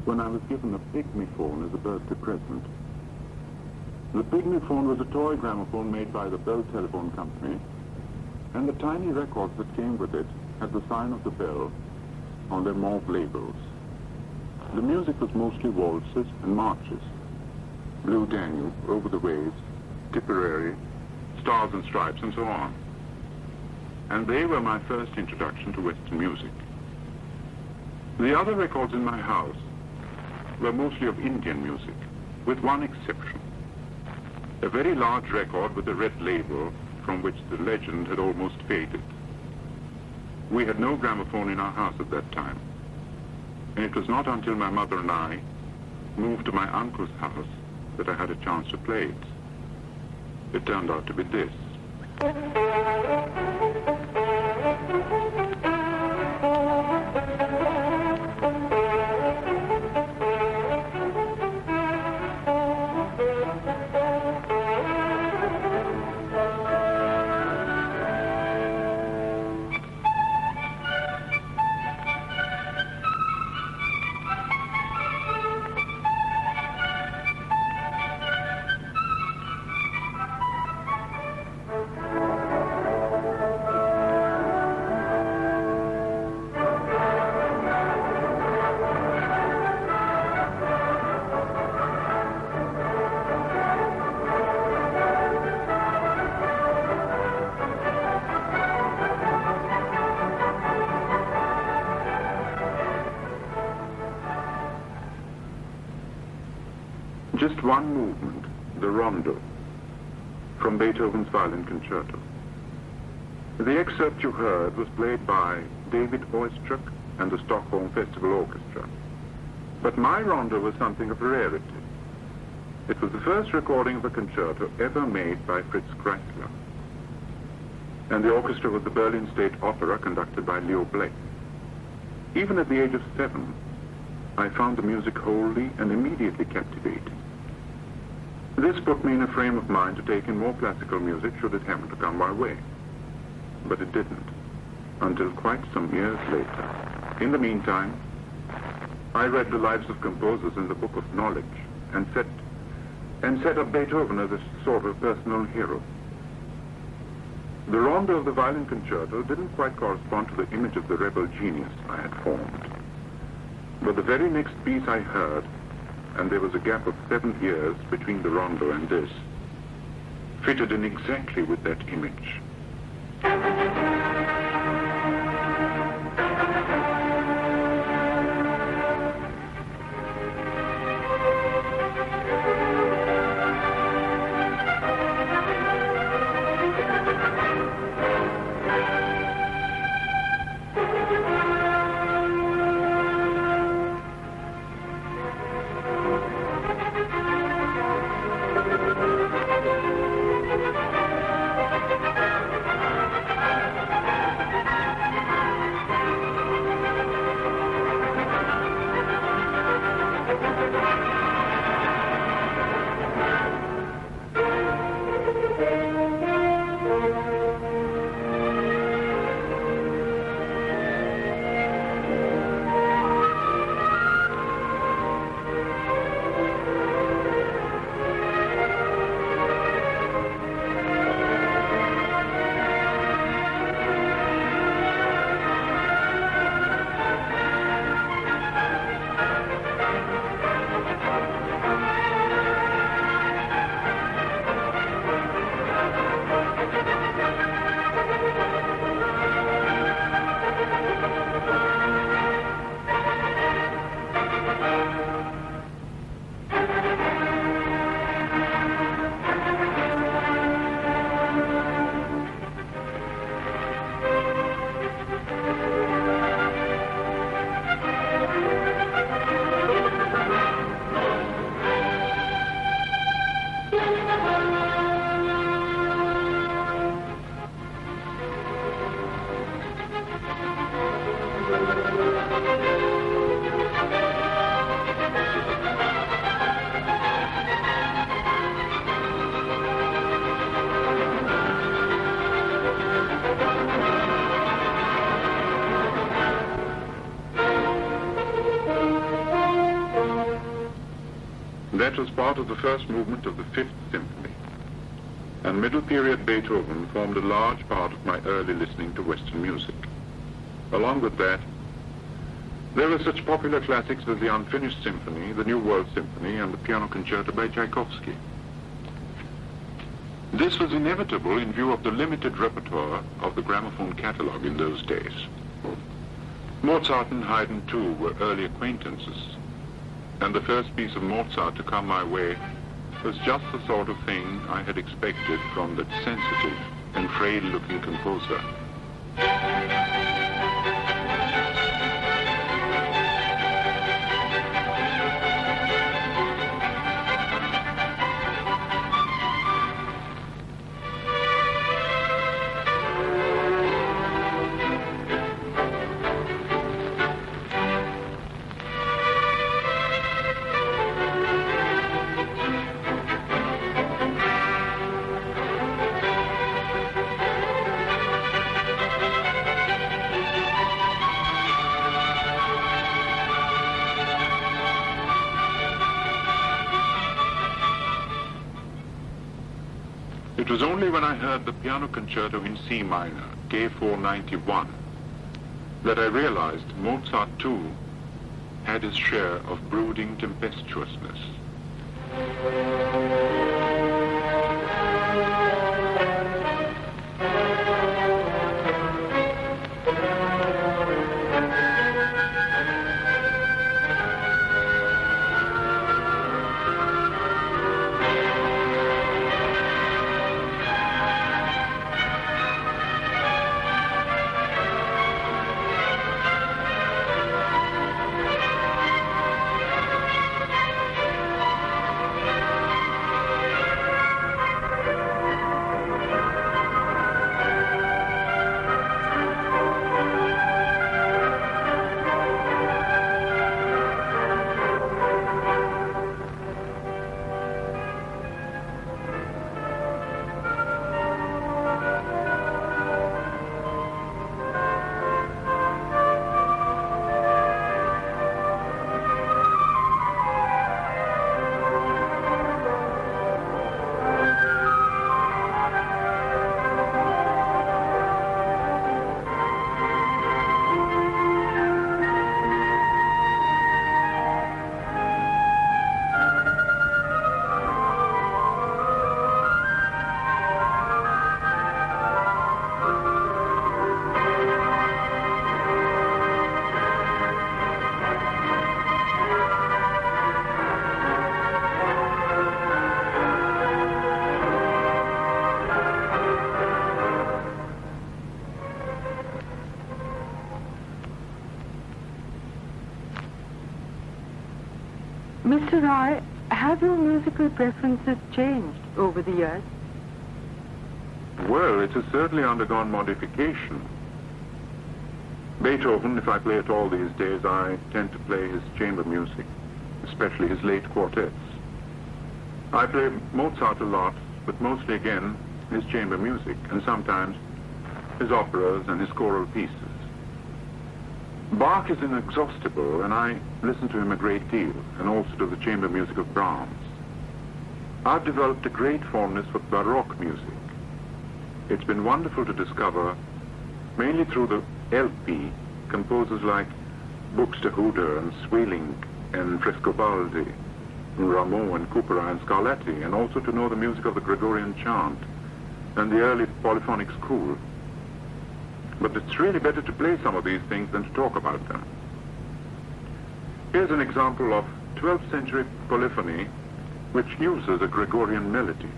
when I was given a pygmy-phone as a birthday present. The pygmy-phone was a toy gramophone made by the Bell Telephone Company, and the tiny records that came with it had the sign of the bell on their mauve labels. The music was mostly waltzes and marches. Blue Danube, Over the Waves, Tipperary, Stars and Stripes, and so on. And they were my first introduction to Western music. The other records in my house were mostly of Indian music, with one exception. A very large record with a red label from which the legend had almost faded. We had no gramophone in our house at that time, and it was not until my mother and I moved to my uncle's house that I had a chance to play it. It turned out to be this. Just one movement, the rondo, from Beethoven's Violin Concerto. The excerpt you heard was played by David Oistrakh and the Stockholm Festival Orchestra. But my rondo was something of a rarity. It was the first recording of a concerto ever made by Fritz Kreisler. And the orchestra was the Berlin State Opera, conducted by Leo Blake. Even at the age of 7, I found the music wholly and immediately captivating. This put me in a frame of mind to take in more classical music should it happen to come my way. But it didn't, until quite some years later. In the meantime, I read the lives of composers in the Book of Knowledge and set up Beethoven as a sort of personal hero. The rondo of the Violin Concerto didn't quite correspond to the image of the rebel genius I had formed. But the very next piece I heard, and there was a gap of 7 years between the rondo and this, fitted in exactly with that image. That was part of the first movement of the Fifth Symphony. And middle period Beethoven formed a large part of my early listening to Western music. Along with that, there were such popular classics as the Unfinished Symphony, the New World Symphony, and the Piano Concerto by Tchaikovsky. This was inevitable in view of the limited repertoire of the gramophone catalogue in those days. Mozart and Haydn, too, were early acquaintances, and the first piece of Mozart to come my way was just the sort of thing I had expected from that sensitive and frail-looking composer. It was only when I heard the Piano Concerto in C minor, K491, that I realized Mozart, too, had his share of brooding tempestuousness. Mr. Ray, have your musical preferences changed over the years? Well, it has certainly undergone modification. Beethoven, if I play at all these days, I tend to play his chamber music, especially his late quartets. I play Mozart a lot, but mostly, again, his chamber music, and sometimes his operas and his choral pieces. Bach is inexhaustible, and I listen to him a great deal, and also to the chamber music of Brahms. I've developed a great fondness for Baroque music. It's been wonderful to discover, mainly through the LP, composers like Buxtehude and Sweelinck and Frescobaldi, and Rameau and Couperin and Scarlatti, and also to know the music of the Gregorian chant and the early polyphonic school. But it's really better to play some of these things than to talk about them. Here's an example of 12th century polyphony which uses a Gregorian melody.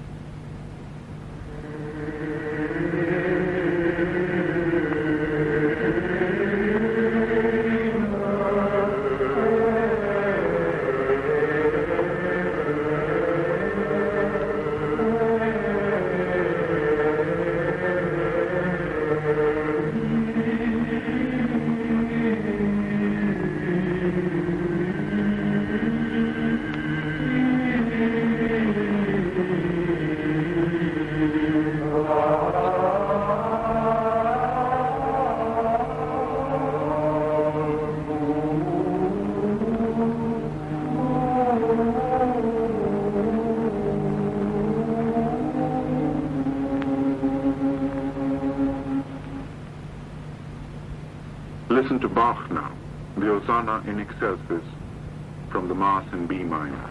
Listen to Bach now, the Hosanna in Excelsis from the Mass in B minor.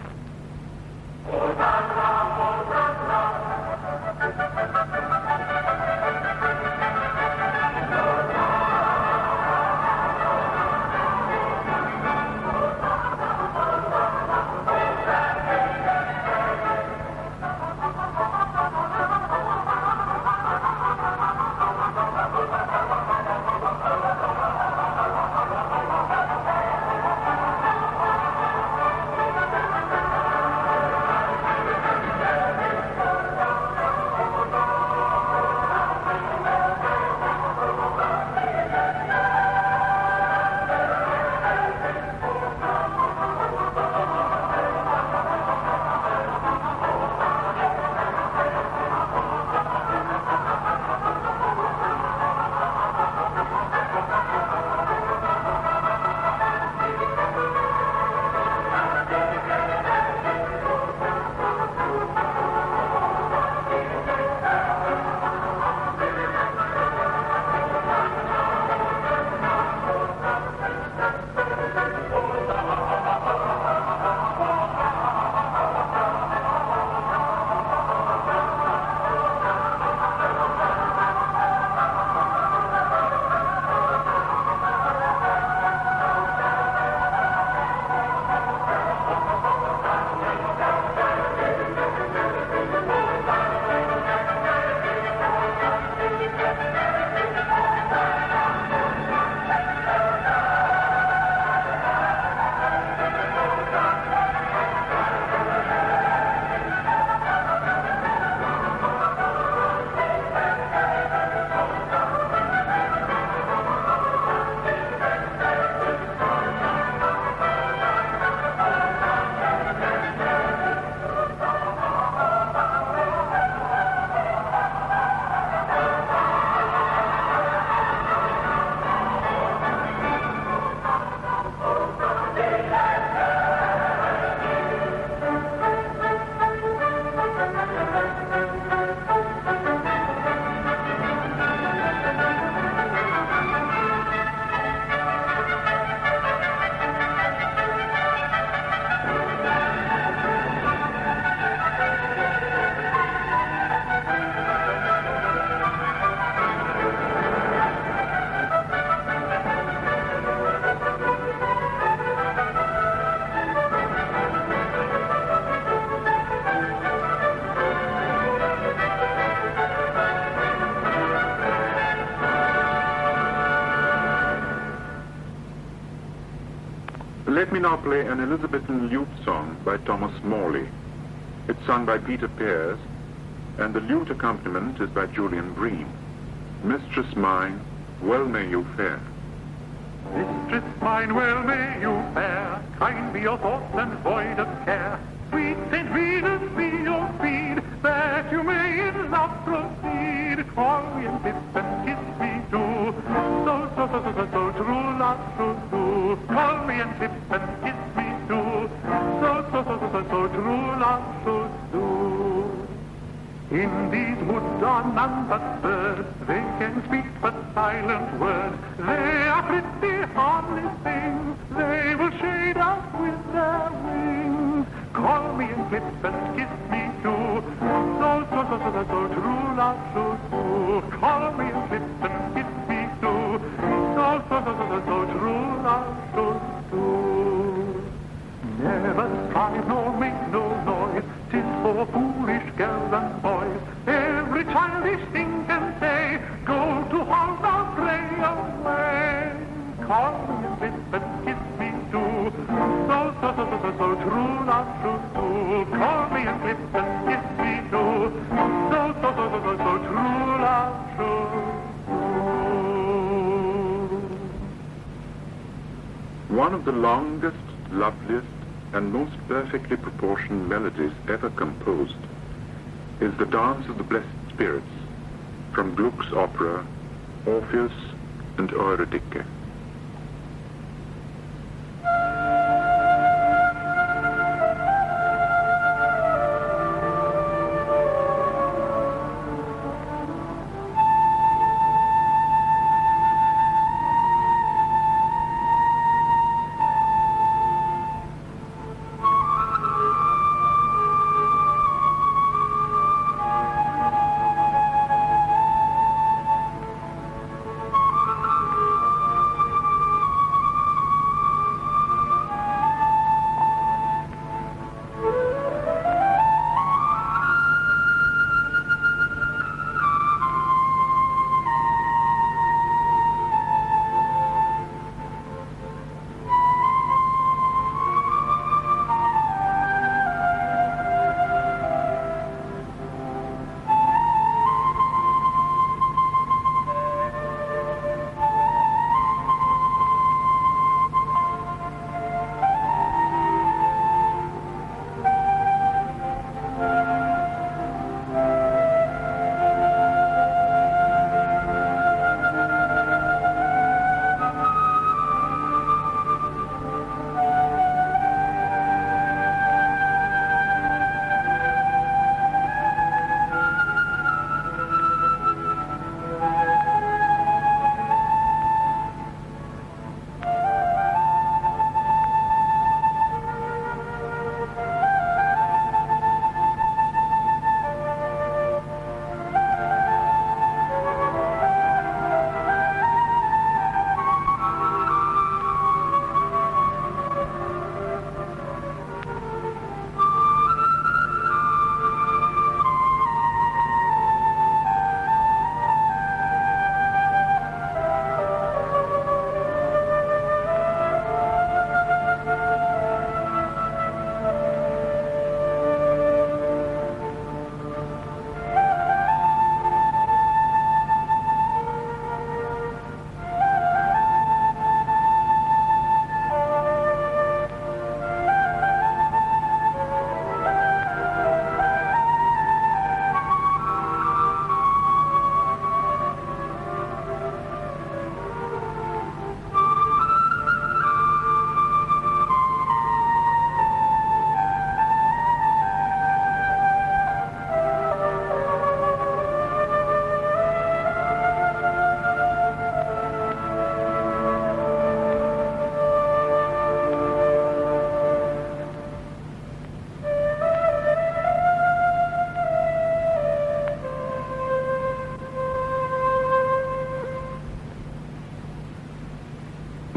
Let me now play an Elizabethan lute song by Thomas Morley. It's sung by Peter Pears, and the lute accompaniment is by Julian Bream. Mistress mine, well may you fare. Mistress mine, well may you fare, kind be your thoughts and void of care. Sweet St. Venus be your speed, that you may in love proceed. Call me and kiss and kiss me too, so true love should do. Call me and kiss and kiss me too, so true love should do. In these woods are none but birds, they can speak but silent words. They are pretty harmless things, they will shade us with their wings. Call me and kiss and kiss me too, so true love should do. Call me and kiss and kiss me too, so true love should do. Never strive nor make no noise, 'tis for foolish girls and boys. Every childish thing can say, go to hall or pray away. Call me and kiss and kiss me too, so true love should do. Call me and kiss and kiss me too, so true love should do. One of the longest, loveliest, and most perfectly proportioned melodies ever composed is the Dance of the Blessed Spirits from Gluck's opera Orpheus and Eurydice.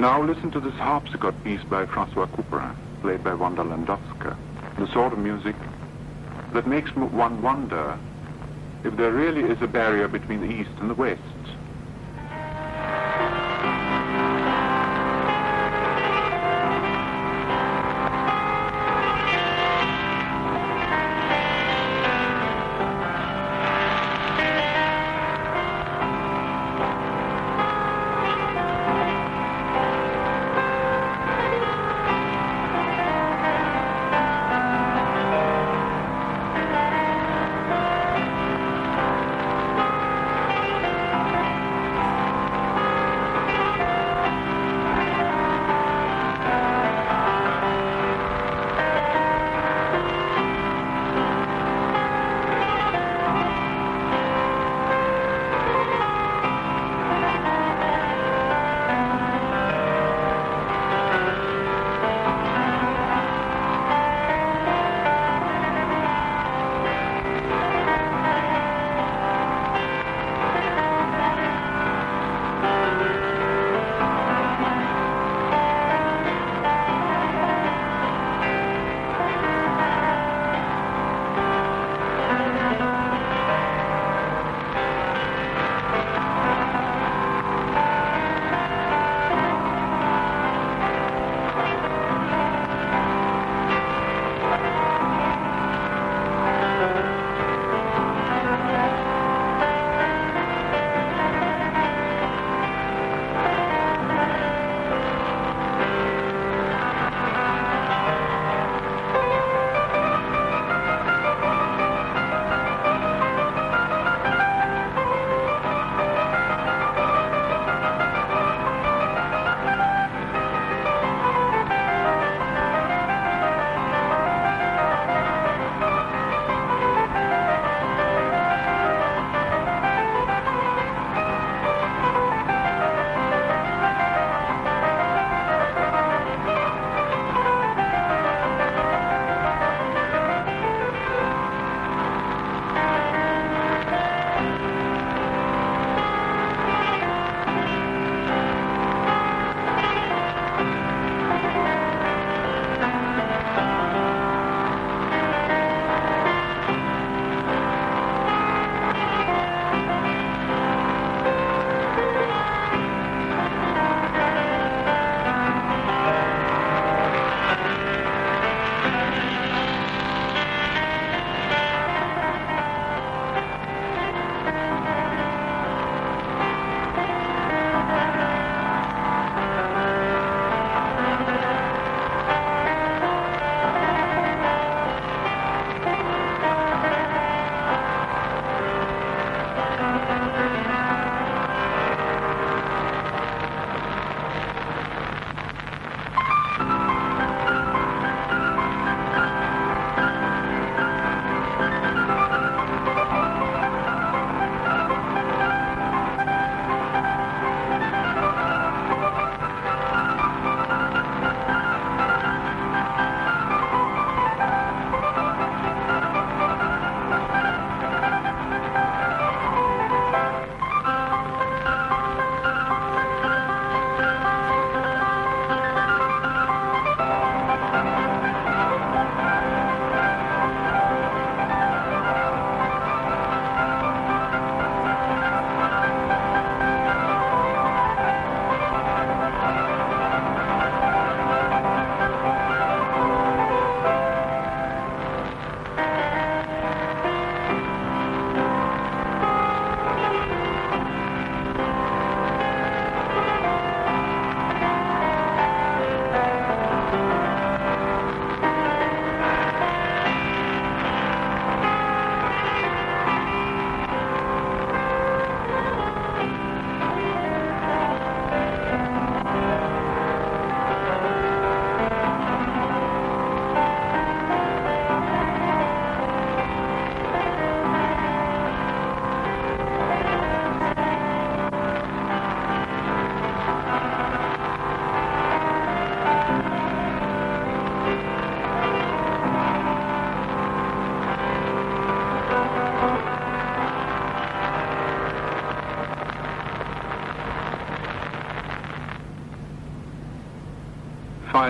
Now listen to this harpsichord piece by Francois Couperin, played by Wanda Landowska. The sort of music that makes one wonder if there really is a barrier between the East and the West.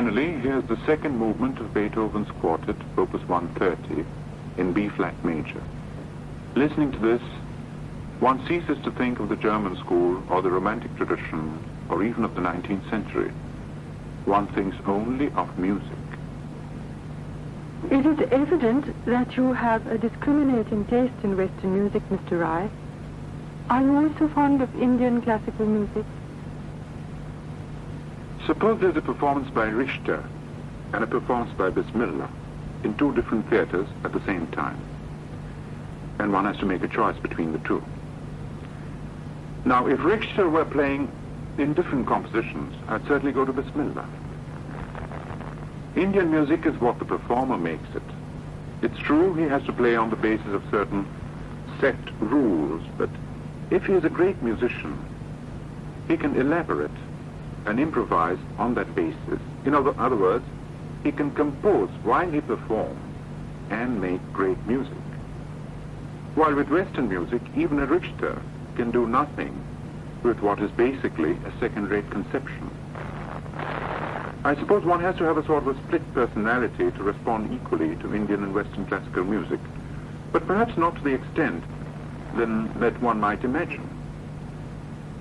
Finally, here's the second movement of Beethoven's Quartet, Opus 130, in B-flat major. Listening to this, one ceases to think of the German school or the Romantic tradition or even of the 19th century. One thinks only of music. It is evident that you have a discriminating taste in Western music, Mr. Ray. Are you also fond of Indian classical music? Suppose there's a performance by Richter and a performance by Bismillah in two different theaters at the same time. And one has to make a choice between the two. Now, if Richter were playing in different compositions, I'd certainly go to Bismillah. Indian music is what the performer makes it. It's true he has to play on the basis of certain set rules, but if he is a great musician, he can elaborate and improvise on that basis. In other words, he can compose while he performs and make great music. While with Western music, even a Richter can do nothing with what is basically a second-rate conception. I suppose one has to have a sort of a split personality to respond equally to Indian and Western classical music, but perhaps not to the extent that one might imagine.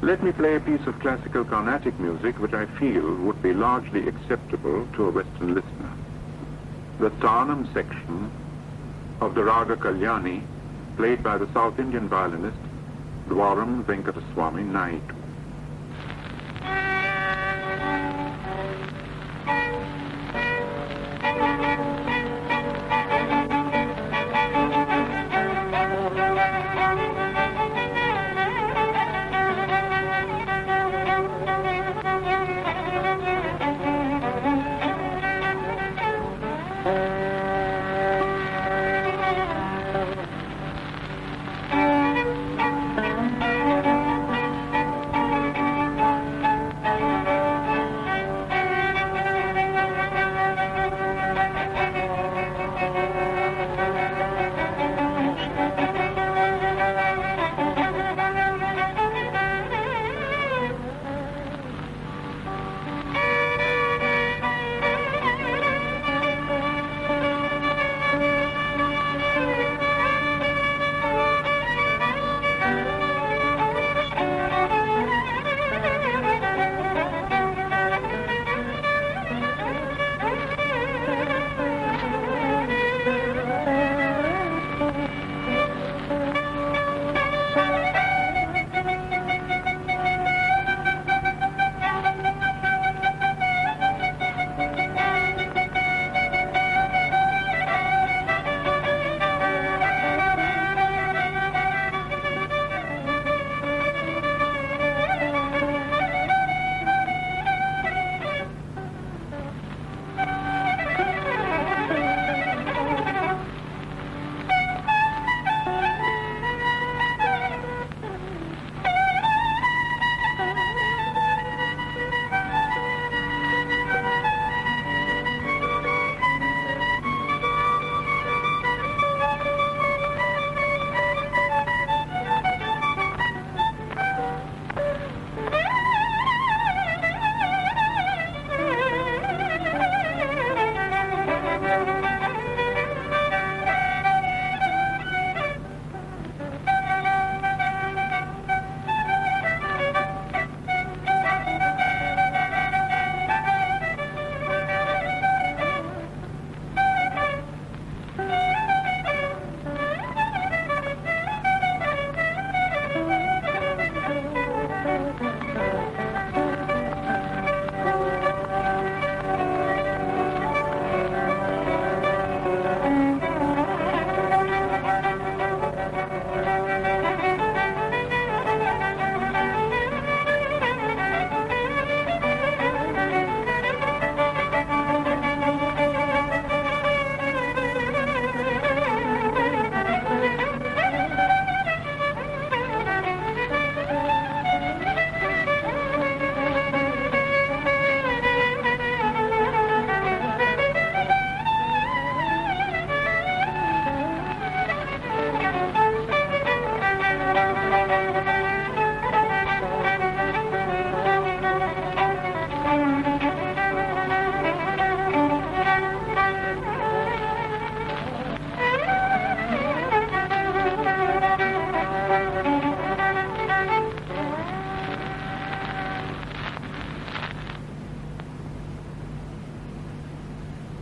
Let me play a piece of classical Carnatic music which I feel would be largely acceptable to a Western listener. The Tanam section of the Raga Kalyani, played by the South Indian violinist Dwaram Venkataswamy Naidu.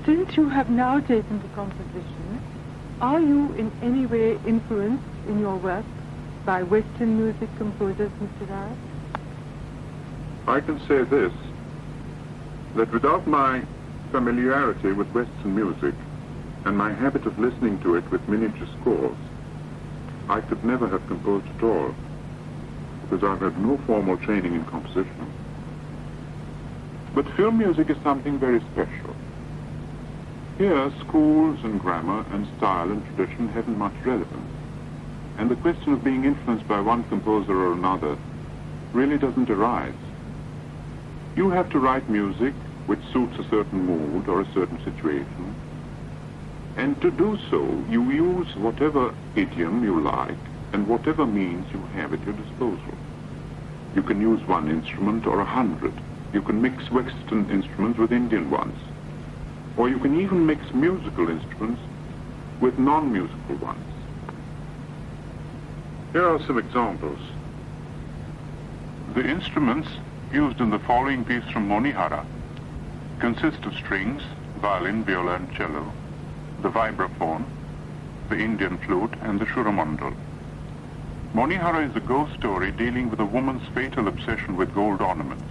Since you have now taken to composition, are you in any way influenced in your work by Western music composers, Mr. Rai? I can say this, that without my familiarity with Western music and my habit of listening to it with miniature scores, I could never have composed at all, because I've had no formal training in composition. But film music is something very special. Here, schools and grammar and style and tradition haven't much relevance, and the question of being influenced by one composer or another really doesn't arise. You have to write music which suits a certain mood or a certain situation, and to do so, you use whatever idiom you like and whatever means you have at your disposal. You can use one instrument or 100. You can mix Western instruments with Indian ones. Or you can even mix musical instruments with non-musical ones. Here are some examples. The instruments used in the following piece from Monihara consist of strings, violin, viola and cello, the vibraphone, the Indian flute and the shuramandal. Monihara is a ghost story dealing with a woman's fatal obsession with gold ornaments.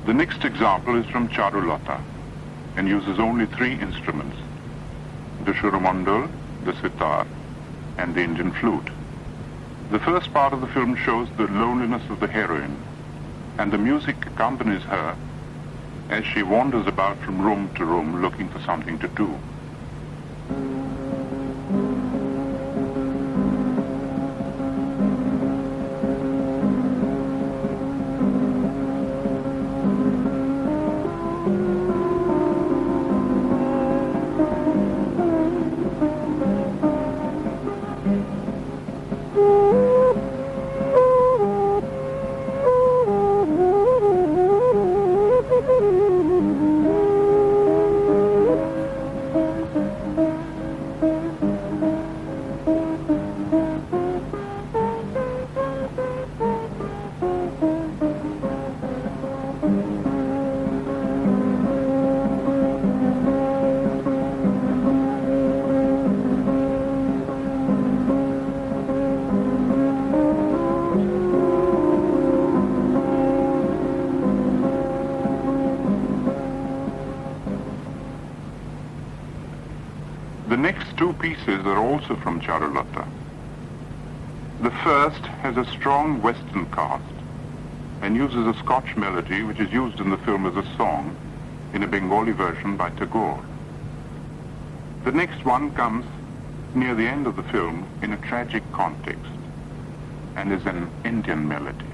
The next example is from Charulata and uses only 3 instruments, the shuramandal, the sitar, and the Indian flute. The first part of the film shows the loneliness of the heroine, and the music accompanies her as she wanders about from room to room looking for something to do. The next 2 pieces are also from Charulata. The first has a strong Western cast and uses a Scotch melody which is used in the film as a song in a Bengali version by Tagore. The next one comes near the end of the film in a tragic context and is an Indian melody.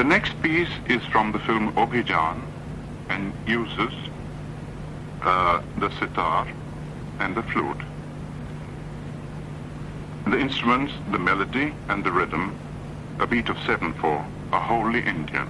next piece is from the film Obhijan and uses the sitar and the flute. The instruments, the melody and the rhythm, a beat of 7/4, are wholly Indian.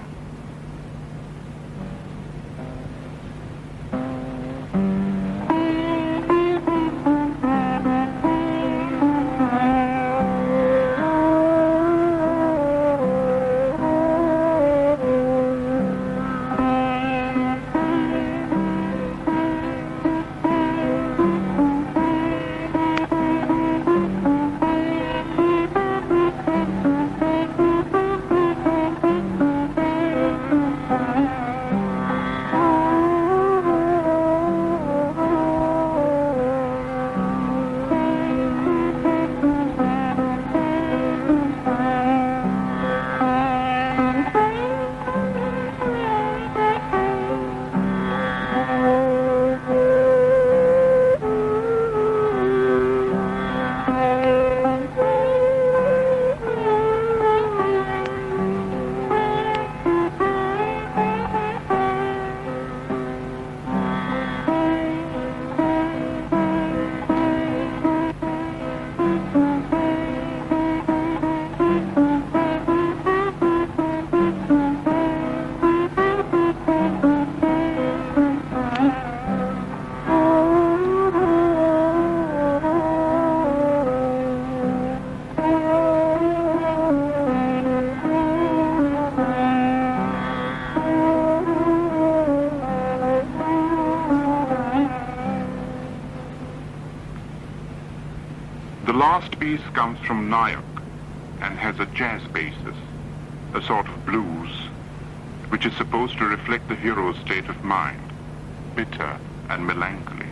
The last piece comes from Nayak and has a jazz basis, a sort of blues, which is supposed to reflect the hero's state of mind, bitter and melancholy.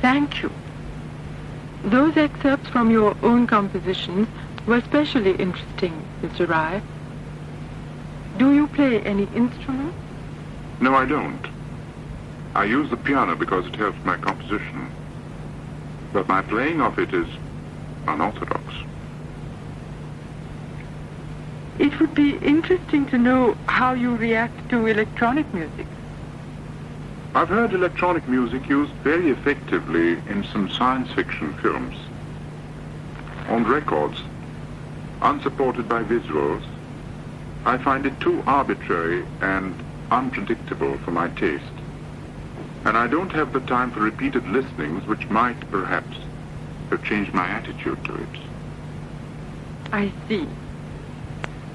Thank you. Those excerpts from your own compositions were especially interesting, Mr. Ray. Do you play any instrument? No, I don't. I use the piano because it helps my composition. But my playing of it is unorthodox. It would be interesting to know how you react to electronic music. I've heard electronic music used very effectively in some science fiction films. On records, unsupported by visuals, I find it too arbitrary and unpredictable for my taste. And I don't have the time for repeated listenings which might, perhaps, have changed my attitude to it. I see.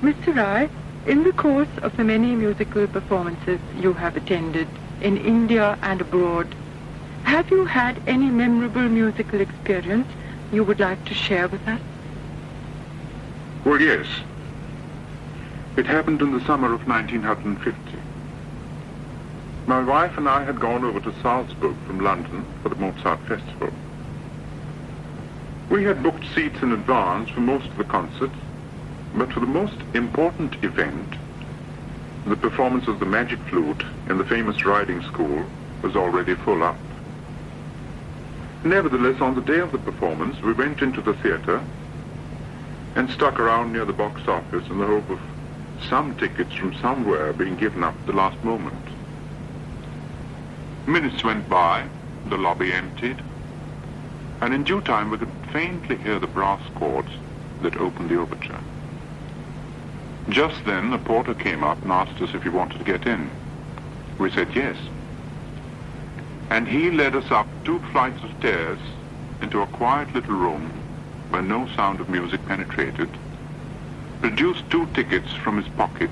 Mr. Ray, in the course of the many musical performances you have attended in India and abroad, have you had any memorable musical experience you would like to share with us? Well, yes. It happened in the summer of 1950. My wife and I had gone over to Salzburg from London for the Mozart Festival. We had booked seats in advance for most of the concerts, but for the most important event, the performance of the Magic Flute in the famous riding school was already full up. Nevertheless, on the day of the performance, we went into the theatre and stuck around near the box office in the hope of some tickets from somewhere being given up at the last moment. Minutes went by, the lobby emptied, and in due time we could faintly hear the brass chords that opened the overture. Just then the porter came up and asked us if we wanted to get in. We said yes. And he led us up 2 flights of stairs into a quiet little room where no sound of music penetrated, produced 2 tickets from his pocket,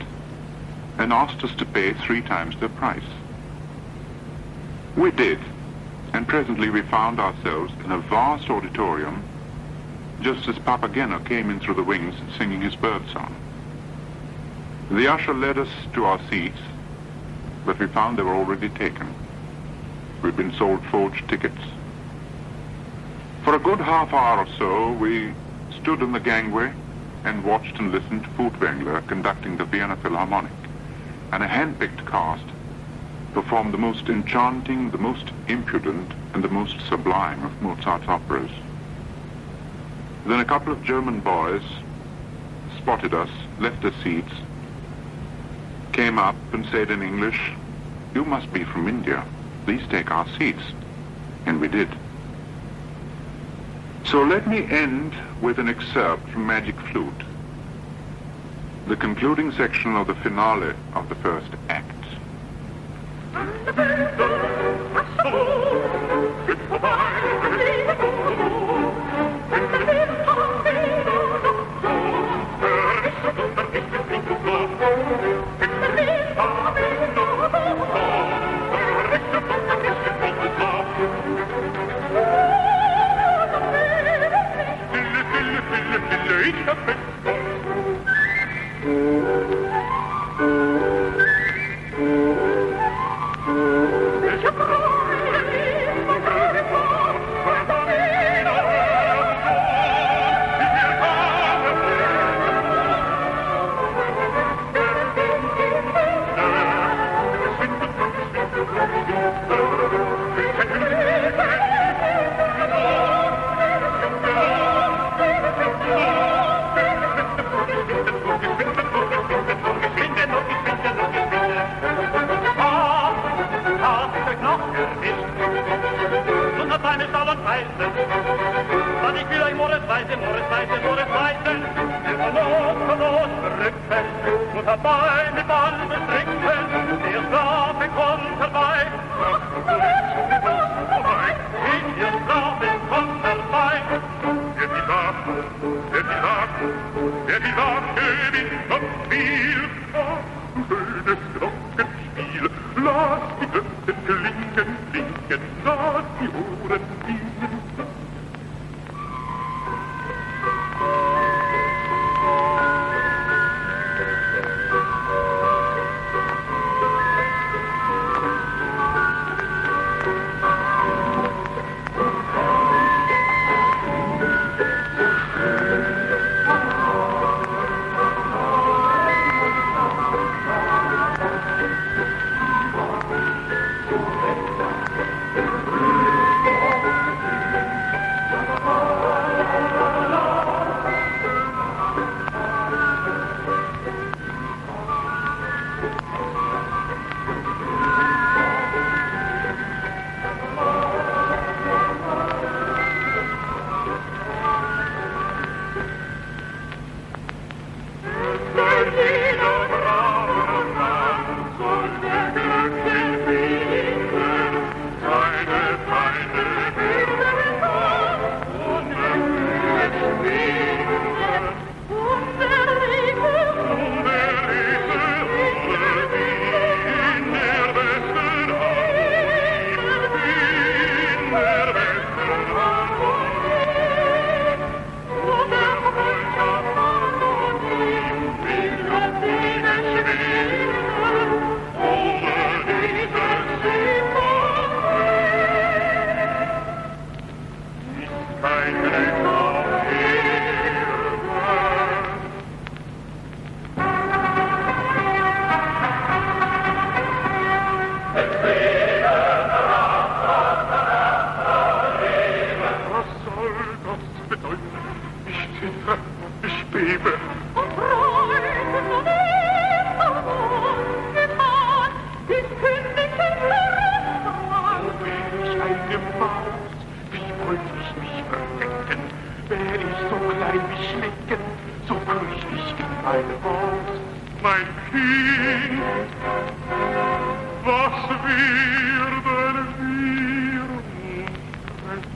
and asked us to pay 3 times their price. We did, and presently we found ourselves in a vast auditorium just as Papageno came in through the wings singing his bird song. The usher led us to our seats, but we found they were already taken. We'd been sold forged tickets. For a good half hour or so, we stood in the gangway and watched and listened to Furtwängler conducting the Vienna Philharmonic, and a hand-picked cast performed the most enchanting, the most impudent, and the most sublime of Mozart's operas. Then a couple of German boys spotted us, left their seats, came up and said in English, "You must be from India. Please take our seats." And we did. So let me end with an excerpt from Magic Flute, the concluding section of the finale of the first act. Ich bebe. Wie wollte ich mich verdecken? Wär ich so klein wie Schnecken, so krüch ich in meine Haus. Mein Kind, was werden wir nun treffen?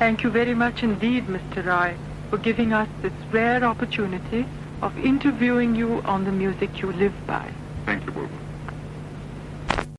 Thank you very much indeed, Mr. Ray, for giving us this rare opportunity of interviewing you on the music you live by. Thank you, Bulbul.